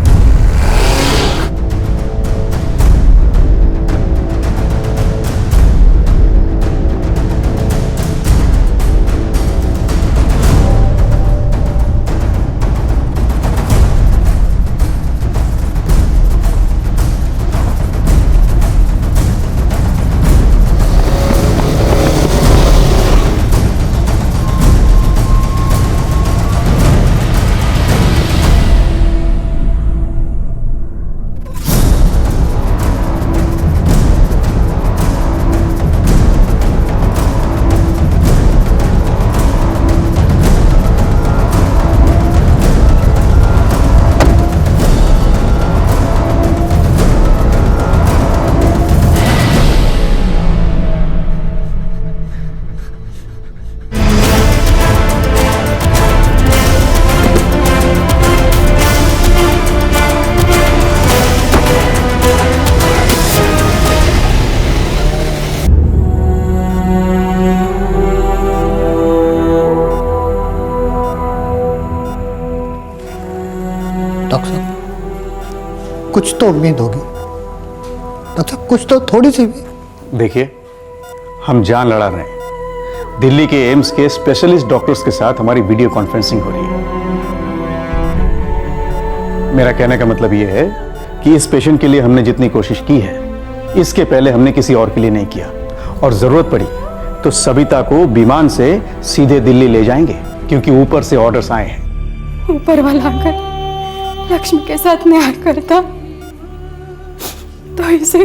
[SPEAKER 13] कुछ तो उम्मीद होगी, अच्छा कुछ तो, थोड़ी सी भी।
[SPEAKER 19] देखिए, हम जान लड़ा रहे हैं। दिल्ली के एम्स के स्पेशलिस्ट डॉक्टर्स के साथ हमारी वीडियो कॉन्फ्रेंसिंग हो रही है। मेरा कहने का मतलब यह है कि इस पेशेंट के लिए हमने जितनी कोशिश की है, इसके पहले हमने किसी और के लिए नहीं किया। और जरूरत पड़ी तो सविता को विमान से सीधे दिल्ली ले जाएंगे, क्योंकि ऊपर से ऑर्डर्स आए हैं।
[SPEAKER 1] ऊपर वाला अगर लक्ष्मी के साथ न्याय करता तो इसे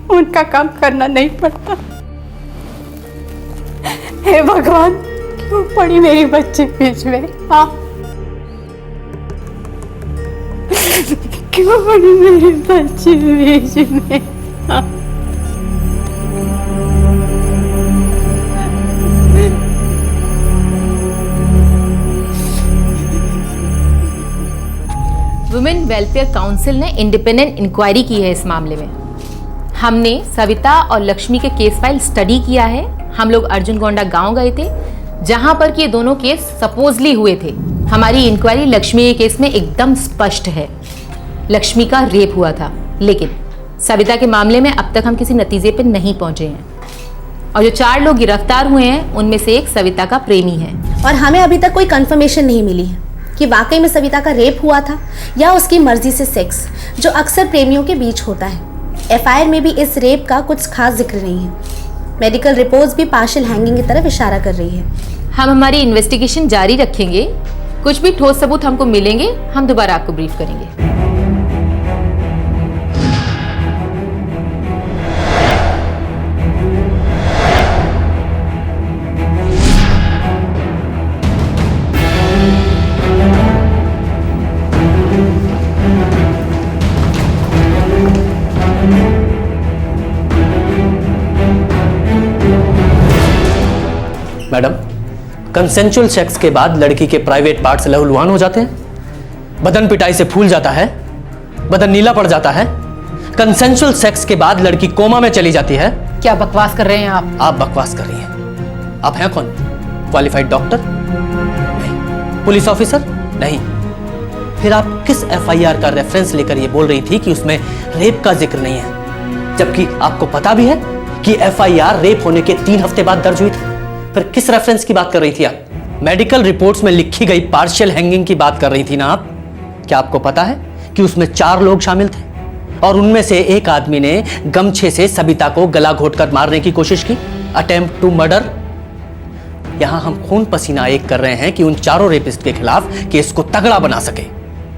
[SPEAKER 1] उनका काम करना नहीं पड़ता। हे भगवान, क्यों पड़ी मेरी बच्ची बीच में? हाँ, क्यों पड़ी मेरी बच्ची बीच में? हाँ।
[SPEAKER 16] वुमेन वेलफेयर काउंसिल ने इंडिपेंडेंट इंक्वायरी की है इस मामले में। हमने सविता और लक्ष्मी के केस फाइल स्टडी किया है। हम लोग अर्जुन गोंडा गांव गए थे जहां पर कि ये दोनों केस सपोजली हुए थे। हमारी इंक्वायरी लक्ष्मी के केस में एकदम स्पष्ट है, लक्ष्मी का रेप हुआ था। लेकिन सविता के मामले में अब तक हम किसी नतीजे पर नहीं पहुंचे हैं। और जो 4 लोग गिरफ्तार हुए हैं उनमें से एक सविता का प्रेमी है।
[SPEAKER 20] और हमें अभी तक कोई कंफर्मेशन नहीं मिली है कि वाकई में सविता का रेप हुआ था या उसकी मर्जी से सेक्स, जो अक्सर प्रेमियों के बीच होता है। एफआईआर में भी इस रेप का कुछ खास जिक्र नहीं है। मेडिकल रिपोर्ट्स भी पार्शियल हैंगिंग की तरफ इशारा कर रही है।
[SPEAKER 16] हम हमारी इन्वेस्टिगेशन जारी रखेंगे। कुछ भी ठोस सबूत हमको मिलेंगे, हम दोबारा आपको ब्रीफ करेंगे।
[SPEAKER 21] मैडम, कंसेंचुअल सेक्स के बाद लड़की के प्राइवेट पार्ट्स लहूलुहान हो जाते हैं, बदन पिटाई से फूल जाता है, बदन नीला पड़ जाता है। कंसेंचुअल सेक्स के बाद लड़की कोमा में चली जाती है।
[SPEAKER 16] क्या बकवास कर रहे हैं आप?
[SPEAKER 21] आप बकवास कर रही हैं। आप हैं कौन? Qualified doctor? नहीं। Police officer? नहीं। फिर आप किस एफआईआर का रेफरेंस लेकर ये बोल रही थी कि उसमें रेप का जिक्र नहीं है, जबकि आपको पता भी है कि एफआईआर रेप होने के 3 हफ्ते बाद दर्ज हुई थी? फिर किस रेफरेंस की बात कर रही थी आप? मेडिकल रिपोर्ट्स में लिखी गई पार्शियल हैंगिंग की बात कर रही थी ना आप? क्या आपको पता है कि उसमें 4 लोग शामिल थे और उनमें से एक आदमी ने गमछे से सविता को गला घोंटकर मारने की कोशिश की, अटेम्प्ट टू मर्डर। यहां हम खून पसीना एक कर रहे हैं कि उन 4 रेपिस्ट के खिलाफ केस को तगड़ा बना सके,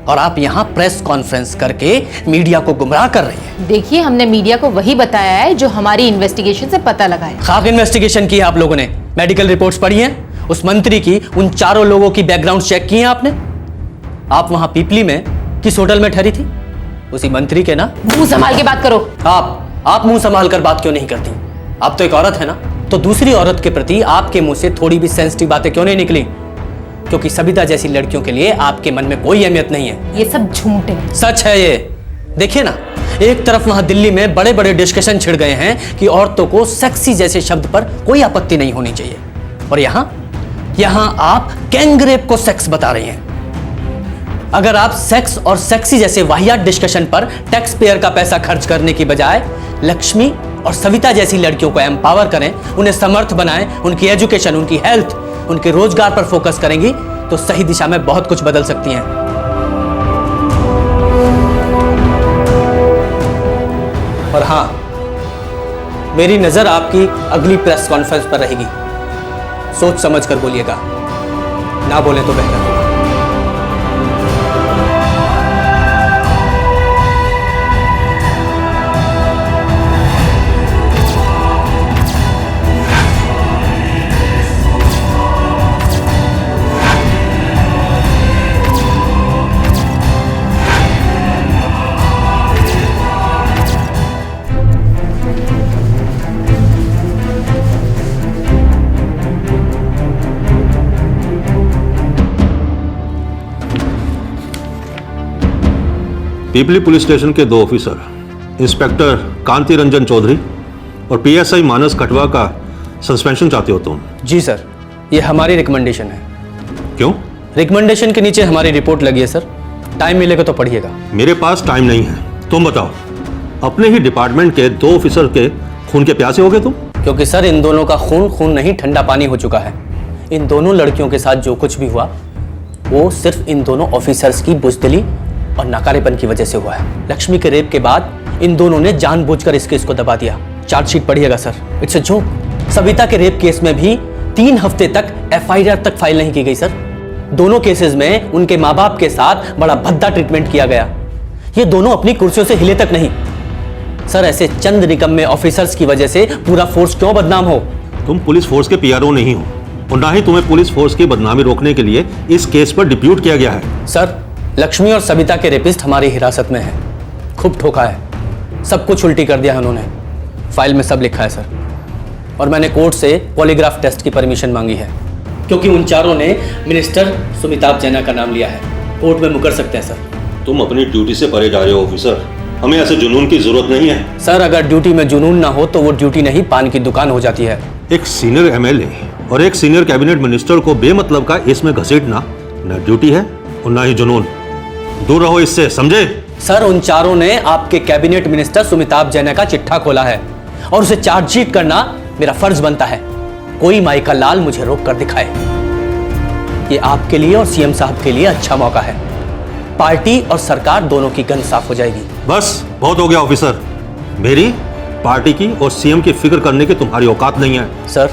[SPEAKER 21] और आप यहां प्रेस कॉन्फ्रेंस करके मीडिया को गुमराह कर रही हैं।
[SPEAKER 16] देखिए, हमने मीडिया को वही बताया है जो हमारी इन्वेस्टिगेशन से पता लगा है।
[SPEAKER 21] खाक इन्वेस्टिगेशन की है आप लोगों ने, मेडिकल रिपोर्ट्स पढ़ी हैं, उस मंत्री की उन 4 लोगों की बैकग्राउंड चेक की है आपने? आप वहां पीपली में किस होटल में ठहरी थी? उसी मंत्री के ना।
[SPEAKER 16] मुंह संभाल के बात करो।
[SPEAKER 21] आप मुंह संभाल कर बात क्यों नहीं करती? आप तो एक औरत है ना, तो दूसरी औरत के प्रति आपके मुंह से थोड़ी भी सेंसिटिव बातें क्यों नहीं निकली? क्योंकि सविता जैसी लड़कियों के लिए आपके मन में कोई अहमियत नहीं है।
[SPEAKER 16] ये सब झूठ है।
[SPEAKER 21] सच है ये। देखिए ना, एक तरफ वहां दिल्ली में बड़े बड़े डिस्कशन छिड़ गए हैं कि औरतों को सेक्सी जैसे शब्द पर कोई आपत्ति नहीं होनी चाहिए, और यहां आप गैंग रेप को सेक्स बता रही हैं। अगर आप सेक्स और सेक्सी जैसे वाहियात डिस्कशन पर टैक्स पेयर का पैसा खर्च करने की बजाय लक्ष्मी और सविता जैसी लड़कियों को एम्पावर करें, उन्हें समर्थ बनाएं, उनकी एजुकेशन, उनकी हेल्थ, उनके रोजगार पर फोकस करेंगी, तो सही दिशा में बहुत कुछ बदल सकती हैं। और हां, मेरी नजर आपकी अगली प्रेस कॉन्फ्रेंस पर रहेगी। सोच समझ कर बोलिएगा, ना बोले तो बेहतर होगा।
[SPEAKER 22] पीपली पुलिस स्टेशन के 2 ऑफिसर, इंस्पेक्टर कांति रंजन चौधरी और पीएसआई मानस कटवा का सस्पेंशन चाहते हो तुम?
[SPEAKER 21] जी सर, ये हमारी रिकमेंडेशन है।
[SPEAKER 22] क्यों?
[SPEAKER 21] रिकमेंडेशन के नीचे हमारी रिपोर्ट लगी है सर, टाइम मिलेगा तो पढ़िएगा।
[SPEAKER 22] मेरे पास टाइम नहीं है, तुम बताओ। अपने ही डिपार्टमेंट के 2 ऑफिसर के खून के प्यासे हो गए तुम?
[SPEAKER 21] क्योंकि सर इन दोनों का खून नहीं ठंडा पानी हो चुका है। इन दोनों लड़कियों के साथ जो कुछ भी हुआ वो सिर्फ इन दोनों ऑफिसर्स की बुजदिली और नाकारेपन की वजह से हुआ है। लक्ष्मी के रेप के बाद इन दोनों ने जानबूझकर इस केस को दबा दिया। चार्जशीट पढ़िएगा sir, it's a joke. Savita के रेप केस में भी 3 हफ्ते तक एफआईआर तक फाइल नहीं की गई सर। दोनों केसेस में उनके माँ बाप के साथ बड़ा भद्दा ट्रीटमेंट किया गया। ये दोनों अपनी कुर्सियों से हिले तक नहीं। सर ऐसे चंद निकम्मे ऑफिसर्स की वजह से पूरा फोर्स क्यों बदनाम हो?
[SPEAKER 22] तुम पुलिस फोर्स के पीआरओ नहीं हो और ना ही तुम्हें पुलिस फोर्स की बदनामी रोकने के लिए इस केस पर डिप्यूट किया गया है।
[SPEAKER 21] सर लक्ष्मी और सविता के रेपिस्ट हमारी हिरासत में है। खूब ठोका है, सब कुछ उल्टी कर दिया है उन्होंने। फाइल में सब लिखा है सर। और मैंने कोर्ट से पॉलीग्राफ टेस्ट की परमिशन मांगी है क्योंकि उन चारों ने मिनिस्टर सुमिताभ जैना का नाम लिया है। कोर्ट में मुकर सकते हैं सर।
[SPEAKER 22] तुम अपनी ड्यूटी से परे जा रहे हो ऑफिसर, हमें ऐसे जुनून की जरूरत नहीं है।
[SPEAKER 21] सर अगर ड्यूटी में जुनून ना हो तो वो ड्यूटी नहीं पान की दुकान हो जाती है।
[SPEAKER 22] एक सीनियर एमएलए और एक सीनियर कैबिनेट मिनिस्टर को बेमतलब का इसमें घसीटना न ड्यूटी है और ना ही जुनून। दूर रहो इससे, समझे?
[SPEAKER 21] सर उन चारों ने आपके कैबिनेट मिनिस्टर सुमिताभ जैना का चिट्ठा खोला है और उसे चार्जशीट करना मेरा फर्ज बनता है। कोई माई का लाल मुझे रोक कर दिखाए। ये आपके लिए और सीएम साहब के लिए अच्छा मौका है। पार्टी और सरकार दोनों की गन साफ हो जाएगी।
[SPEAKER 22] बस बहुत हो गया ऑफिसर। मेरी, पार्टी की और सीएम की फिक्र करने की तुम्हारी औकात नहीं है।
[SPEAKER 21] सर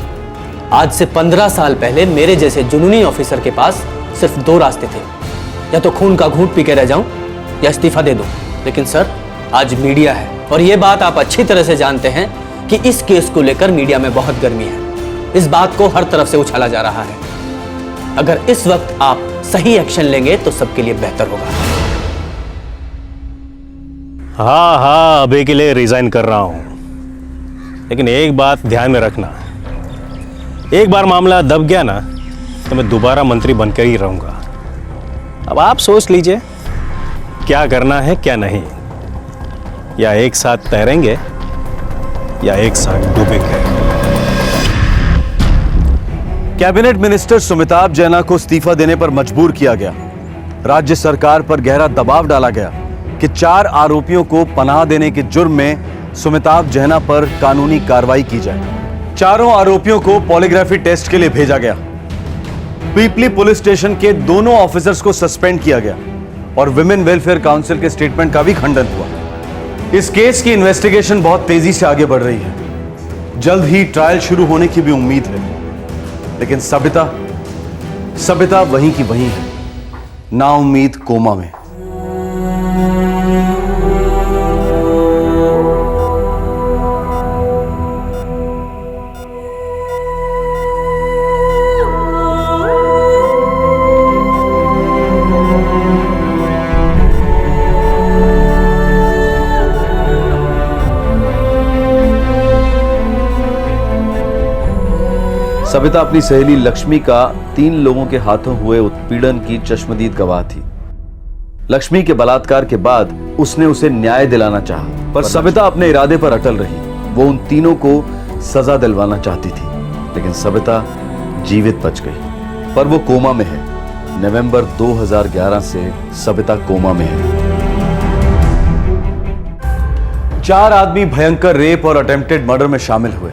[SPEAKER 21] आज से 15 साल पहले मेरे जैसे जुनूनी ऑफिसर के पास सिर्फ 2 रास्ते थे, या तो खून का घूंट पी के रह जाऊं या इस्तीफा दे दूं। लेकिन सर आज मीडिया है और ये बात आप अच्छी तरह से जानते हैं कि इस केस को लेकर मीडिया में बहुत गर्मी है। इस बात को हर तरफ से उछाला जा रहा है। अगर इस वक्त आप सही एक्शन लेंगे तो सबके लिए बेहतर होगा।
[SPEAKER 12] हाँ अभी के लिए रिजाइन कर रहा हूं, लेकिन एक बात ध्यान में रखना, एक बार मामला दब गया ना तो मैं दोबारा मंत्री बनकर ही रहूंगा। अब आप सोच लीजिए क्या करना है क्या नहीं, या एक साथ तैरेंगे या एक साथ डूबेंगे।
[SPEAKER 7] कैबिनेट मिनिस्टर सुमिताभ जैना को इस्तीफा देने पर मजबूर किया गया। राज्य सरकार पर गहरा दबाव डाला गया कि 4 आरोपियों को पनाह देने के जुर्म में सुमिताभ जैना पर कानूनी कार्रवाई की जाए। चारों आरोपियों को पॉलीग्राफी टेस्ट के लिए भेजा गया। पीपली पुलिस स्टेशन के दोनों ऑफिसर्स को सस्पेंड किया गया और विमेन वेलफेयर काउंसिल के स्टेटमेंट का भी खंडन हुआ। इस केस की इन्वेस्टिगेशन बहुत तेजी से आगे बढ़ रही है। जल्द ही ट्रायल शुरू होने की भी उम्मीद है। लेकिन सविता वहीं की वहीं है, नाउम्मीद कोमा में। सविता अपनी सहेली लक्ष्मी का 3 लोगों के हाथों हुए उत्पीड़न की चश्मदीद गवाह थी। लक्ष्मी के बलात्कार के बाद उसने उसे न्याय दिलाना चाहा, पर सविता अपने इरादे पर अटल रही। वो उन तीनों को सजा दिलवाना चाहती थी, लेकिन सविता जीवित बच गई, पर वो कोमा में है। नवंबर 2011 से सविता कोमा में है। 4 आदमी भयंकर रेप और अटेम्प्टेड मर्डर में शामिल हुए।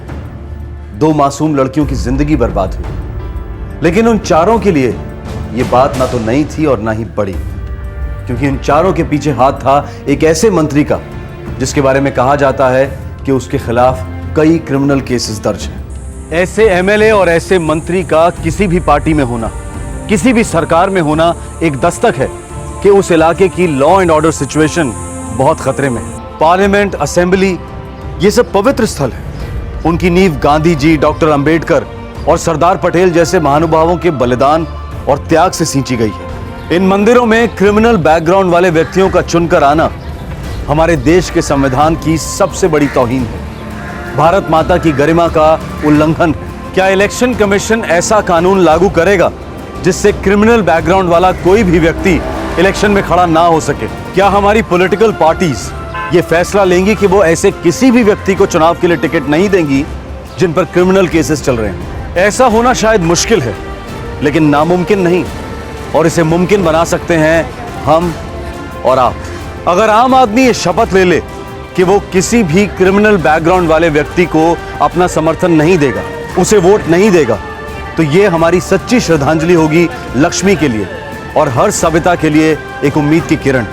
[SPEAKER 7] 2 मासूम लड़कियों की जिंदगी बर्बाद हुई। लेकिन उन चारों के लिए यह बात ना तो नई थी और ना ही बड़ी, क्योंकि उन चारों के पीछे हाथ था एक ऐसे मंत्री का जिसके बारे में कहा जाता है कि उसके खिलाफ कई क्रिमिनल केसेस दर्ज हैं। ऐसे एमएलए और ऐसे मंत्री का किसी भी पार्टी में होना, किसी भी सरकार में होना एक दस्तक है कि उस इलाके की लॉ एंड ऑर्डर सिचुएशन बहुत खतरे में है। पार्लियामेंट, असेंबली, ये सब पवित्र स्थल है। उनकी नींव गांधी जी, डॉक्टर अंबेडकर और सरदार पटेल जैसे महानुभावों के बलिदान और त्याग से सींची गई है। इन मंदिरों में क्रिमिनल बैकग्राउंड वाले व्यक्तियों का चुनकर आना हमारे देश के संविधान की सबसे बड़ी तौहीन है, भारत माता की गरिमा का उल्लंघन है। क्या इलेक्शन कमीशन ऐसा कानून लागू करेगा जिससे क्रिमिनल बैकग्राउंड वाला कोई भी व्यक्ति इलेक्शन में खड़ा ना हो सके? क्या हमारी पॉलिटिकल पार्टीज ये फैसला लेंगी कि वो ऐसे किसी भी व्यक्ति को चुनाव के लिए टिकट नहीं देंगी जिन पर क्रिमिनल केसेस चल रहे हैं? ऐसा होना शायद मुश्किल है, लेकिन नामुमकिन नहीं, और इसे मुमकिन बना सकते हैं हम और आप। अगर आम आदमी ये शपथ ले ले कि वो किसी भी क्रिमिनल बैकग्राउंड वाले व्यक्ति को अपना समर्थन नहीं देगा, उसे वोट नहीं देगा, तो ये हमारी सच्ची श्रद्धांजलि होगी लक्ष्मी के लिए और हर सविता के लिए एक उम्मीद की किरण।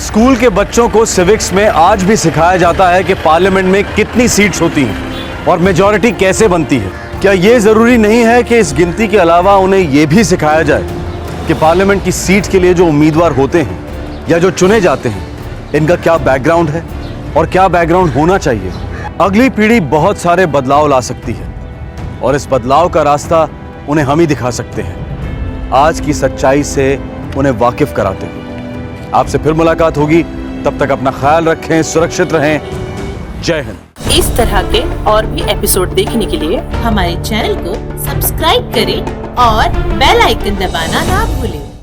[SPEAKER 7] स्कूल के बच्चों को सिविक्स में आज भी सिखाया जाता है कि पार्लियामेंट में कितनी सीट्स होती हैं और मेजॉरिटी कैसे बनती है। क्या यह जरूरी नहीं है कि इस गिनती के अलावा उन्हें यह भी सिखाया जाए कि पार्लियामेंट की सीट के लिए जो उम्मीदवार होते हैं या जो चुने जाते हैं, इनका क्या बैकग्राउंड है, और क्या बैकग्राउंड होना चाहिए। अगली पीढ़ी बहुत सारे बदलाव ला सकती है और इस बदलाव का रास्ता उन्हें हम ही दिखा सकते हैं, आज की सच्चाई से उन्हें वाकिफ कराते हुए। आपसे फिर मुलाकात होगी, तब तक अपना ख्याल रखें, सुरक्षित रहें। जय हिंद।
[SPEAKER 8] इस तरह के और भी एपिसोड देखने के लिए हमारे चैनल को सब्सक्राइब करें और बेल आइकन दबाना ना भूलें।